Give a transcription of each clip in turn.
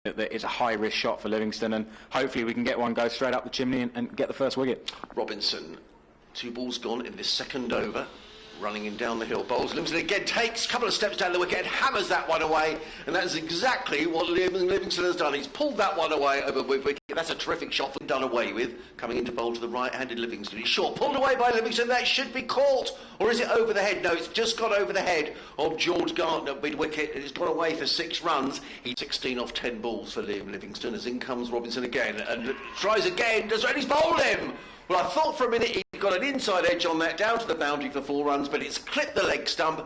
that it's a high-risk shot for Livingstone, and hopefully we can get one go straight up the chimney and get the first wicket. Robinson, 2 balls gone in this second over, running in down the hill. Bowls Livingstone again, takes a couple of steps down the wicket, hammers that one away, and that's exactly what Livingstone has done. He's pulled that one away over wicket. That's a terrific shot for done away with. Coming into bowl to the right-handed Livingstone. He's short, pulled away by Livingstone. That should be caught, or is it over the head? No, it's just gone over the head of George Garton at mid-wicket, and it's gone away for 6 runs. He's 16 off 10 balls for Liam Livingstone, as in comes Robinson again, and tries again, and he's bowled him. Well, I thought for a minute he got an inside edge on that, down to the boundary for 4 runs, but it's clipped the leg stump.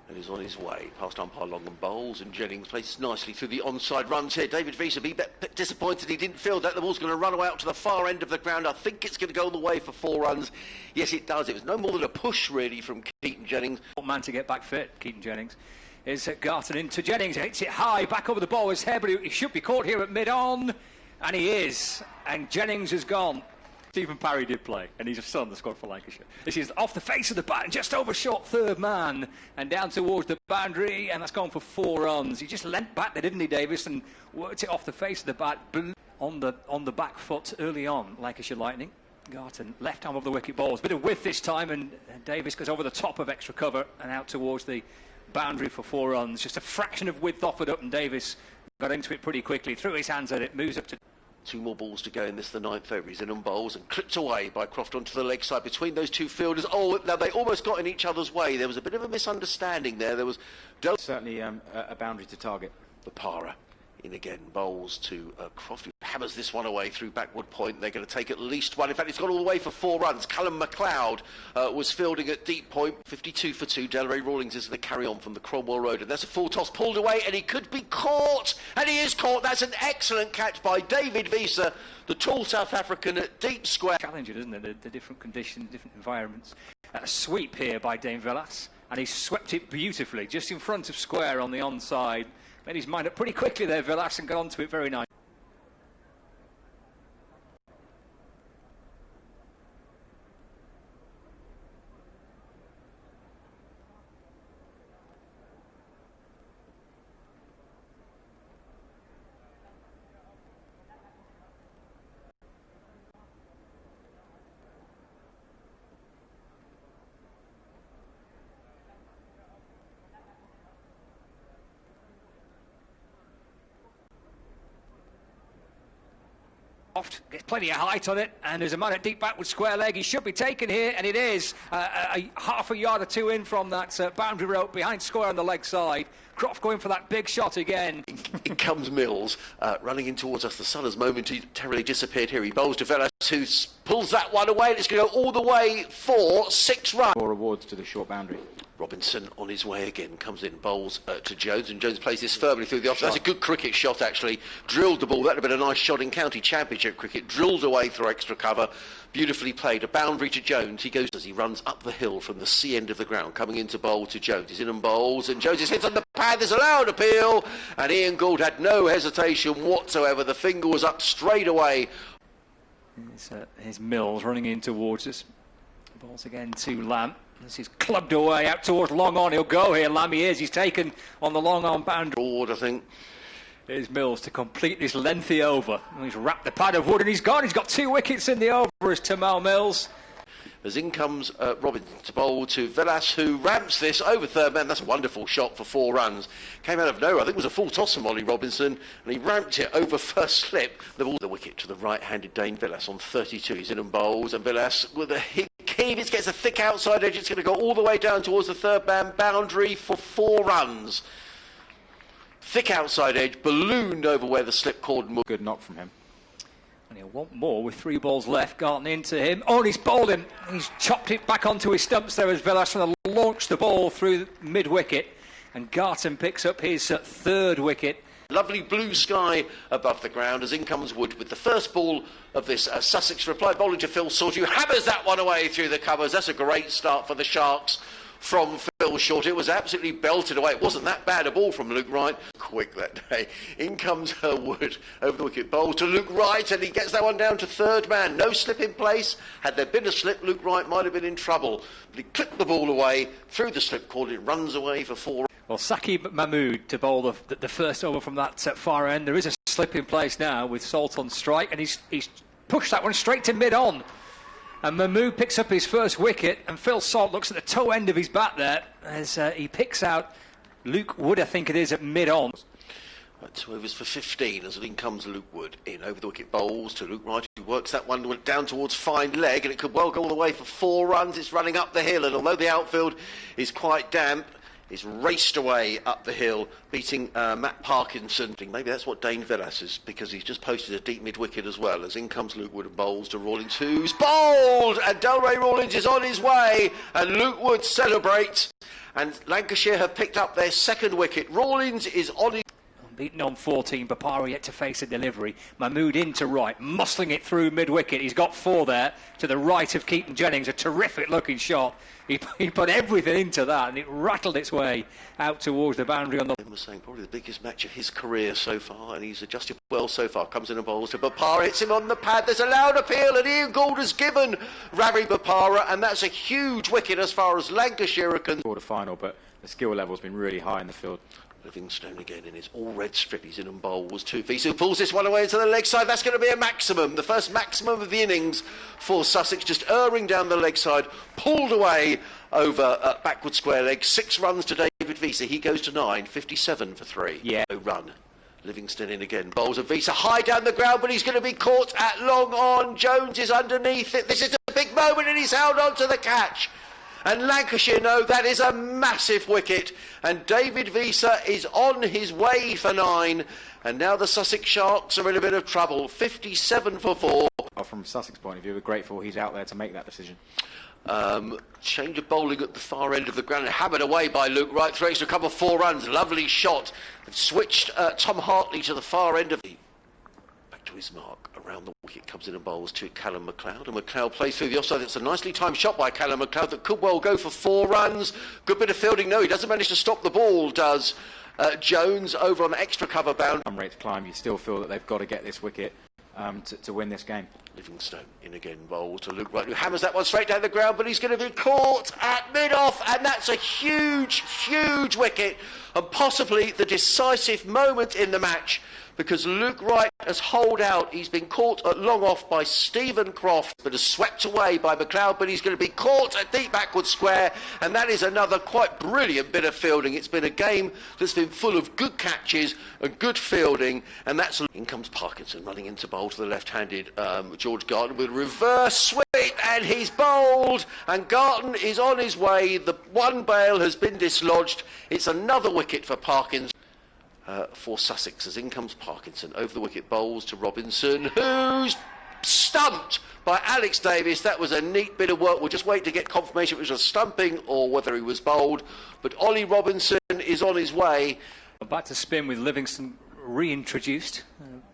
And he's on his way past umpire Long and bowls, and Jennings plays nicely through the onside runs here. David Vilas will be a bit disappointed he didn't feel that the ball's going to run away out to the far end of the ground. I think it's going to go all the way for 4 runs. Yes, it does. It was no more than a push, really, from Keaton Jennings. Man to get back fit, Keaton Jennings. Is Garton into Jennings, hits it high, back over the bowler's head, but he should be caught here at mid-on, and he is, and Jennings has gone. Stephen Parry did play, and he's still on the squad for Lancashire. This is off the face of the bat, and just over short third man, and down towards the boundary, and that's gone for 4 runs. He just leant back there, didn't he, Davies, and worked it off the face of the bat, on the back foot early on, Lancashire Lightning. Garton, left arm of the wicket balls, bit of width this time, and Davies goes over the top of extra cover and out towards the boundary for 4 runs. Just a fraction of width offered up, and Davies got into it pretty quickly, threw his hands at it, moves up to 2 more balls to go in this, the 9th over. He's in on bowls and clipped away by Croft onto the leg side between those 2 fielders. Oh, now they almost got in each other's way. There was a bit of a misunderstanding there. There was certainly a boundary to target. The Para in again, bowls to Croft, who hammers this one away through backward point. They're going to take at least 1. In fact, it's gone all the way for 4 runs. Calum MacLeod was fielding at deep point, 52 for 2. Delray Rawlins is going to carry on from the Cromwell Road, and that's a full toss pulled away, and he could be caught, and he is caught. That's an excellent catch by David Vilas, the tall South African at deep square. Challenging, isn't it? The different conditions, different environments. A sweep here by Dane Vilas, and he swept it beautifully, just in front of square on the onside. Made his mind up pretty quickly there, Vilas, and got onto it very nice. Gets plenty of height on it, and there's a man at deep backward square leg. He should be taken here, and it is a half a yard or 2 in from that boundary rope behind square on the leg side. Croft going for that big shot again. In comes Mills, running in towards us. The sun has momentarily disappeared here. He bowls to Vilas, who pulls that one away, and it's going to go all the way for 6 runs. 4 awards to the short boundary. Robinson on his way again, comes in, bowls to Jones, and Jones plays this firmly through the offside. That's a good cricket shot, actually. Drilled the ball. That would have been a nice shot in County Championship cricket. Drilled away through extra cover. Beautifully played. A boundary to Jones. He goes as he runs up the hill from the sea end of the ground, coming into bowl to Jones. He's in and bowls, and Jones hits on the pad. There's a loud appeal, and Ian Gould had no hesitation whatsoever. The finger was up straight away. Here's Mills running in towards us. Balls again to Lamb. This is clubbed away out towards long on. He'll go here. Lamb he is. He's taken on the long on boundary. Broad, I think. Here's Mills to complete this lengthy over. He's wrapped the pad of wood, and he's gone. He's got 2 wickets in the over as Tymal Mills. As in comes Robinson to bowl to Vilas, who ramps this over third man. That's a wonderful shot for 4 runs. Came out of nowhere. I think it was a full toss from Ollie Robinson, and he ramped it over first slip. The wicket to the right-handed Dane Vilas on 32. He's in and bowls, and Vilas with a heave. It gets a thick outside edge. It's going to go all the way down towards the third man boundary for 4 runs. Thick outside edge, ballooned over where the slip cord. Good knock from him. And he'll want more with 3 balls left. Garton into him. Oh, and he's bowled him. He's chopped it back onto his stumps there as Vilas trying to launch the ball through mid-wicket. And Garton picks up his 3rd wicket. Lovely blue sky above the ground as in comes Wood with the first ball of this Sussex reply. Bowling to Phil Short, who hammers that one away through the covers. That's a great start for the Sharks from Phil Short. It was absolutely belted away. It wasn't that bad a ball from Luke Wright. Quick that day. In comes Wood over the wicket. Bowl to Luke Wright, and he gets that one down to third man. No slip in place. Had there been a slip, Luke Wright might have been in trouble. But he clipped the ball away through the slip cord. It runs away for 4. Well, Saqib Mahmood to bowl the first over from that far end. There is a slip in place now with Salt on strike, and he's pushed that one straight to mid-on. And Mahmood picks up his first wicket, and Phil Salt looks at the toe end of his bat there as he picks out Luke Wood, I think it is, at mid-on. 2 overs for 15 as in comes Luke Wood. In over the wicket bowls to Luke Wright, who works that one down towards fine leg, and it could well go all the way for 4 runs. It's running up the hill, and although the outfield is quite damp, it's raced away up the hill, beating Matt Parkinson. Maybe that's what Dane Vilas is, because he's just posted a deep mid-wicket as well, as in comes Luke Wood and bowls to Rawlins, who's bowled, and Delray Rawlins is on his way, and Luke Wood celebrates, and Lancashire have picked up their second wicket. Rawlins is on his... Beaten on 14, Bapara yet to face a delivery. Mahmood into right, muscling it through mid-wicket. He's got 4 there to the right of Keaton Jennings, a terrific looking shot. He put everything into that, and it rattled its way out towards the boundary on the... I was saying probably the biggest match of his career so far, and he's adjusted well so far. Comes in and bowls to Bapara, hits him on the pad. There's a loud appeal, and Ian Gould has given Ravi Bapara, and that's a huge wicket as far as Lancashire are concerned. Quarter final, but the skill level's been really high in the field. Livingstone again in his all-red strip. He's in and bowls to Wiese, who pulls this one away into the leg side. That's going to be a maximum, the first maximum of the innings for Sussex, just erring down the leg side, pulled away over backward square leg. 6 runs to David Wiese. He goes to 9, 57 for 3. Yeah. No run. Livingstone in again, bowls of Wiese high down the ground, but he's going to be caught at long on. Jones is underneath it. This is a big moment, and he's held on to the catch. And Lancashire know that is a massive wicket, and David Wiese is on his way for 9, and now the Sussex Sharks are in a bit of trouble. 57 for 4. From Sussex point of view, we're grateful he's out there to make that decision. Change of bowling at the far end of the ground, hammered away by Luke Wright through extra cover, 4 runs. Lovely shot. They've switched Tom Hartley to the far end of the... Back to his mark. Around the wicket comes in and bowls to Calum MacLeod, and MacLeod plays through the offside. It's a nicely timed shot by Calum MacLeod that could well go for 4 runs. Good bit of fielding. No, he doesn't manage to stop the ball, does Jones over on the extra cover bound. Rate to climb, you still feel that they've got to get this wicket to win this game. Livingstone in again, bowls to Luke Wright, who hammers that one straight down the ground, but he's going to be caught at mid-off, and that's a huge, huge wicket, and possibly the decisive moment in the match, because Luke Wright has holed out. He's been caught at long off by Stephen Croft, but is swept away by MacLeod, but he's going to be caught at deep backward square, and that is another quite brilliant bit of fielding. It's been a game that's been full of good catches and good fielding, and that's... In comes Parkinson running into bowl to the left-handed George Garton with reverse sweep, and he's bowled, and Garton is on his way. The one bail has been dislodged. It's another wicket for Parkinson. For Sussex, as in comes Parkinson over the wicket, bowls to Robinson, who's stumped by Alex Davies. That was a neat bit of work. We'll just wait to get confirmation if it was a stumping or whether he was bowled, but Ollie Robinson is on his way. Back to spin with Livingstone reintroduced.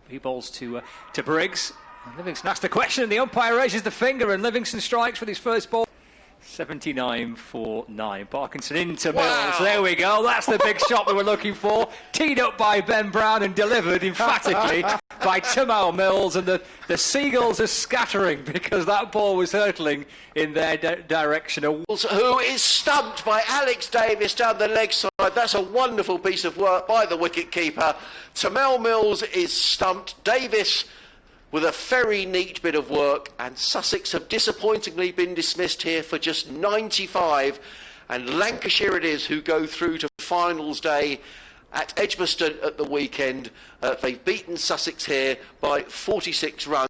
He bowls to Briggs. And Livingstone asks the question, and the umpire raises the finger, and Livingstone strikes with his first ball. 79 for 9. Parkinson into Mills. There we go. That's the big shot we were looking for. Teed up by Ben Brown and delivered emphatically by Tymal Mills. And the seagulls are scattering because that ball was hurtling in their direction. Who is stumped by Alex Davies down the leg side. That's a wonderful piece of work by the wicket-keeper. Tymal Mills is stumped. Davies with a very neat bit of work, and Sussex have disappointingly been dismissed here for just 95, and Lancashire it is who go through to finals day at Edgbaston at the weekend. They've beaten Sussex here by 46 runs.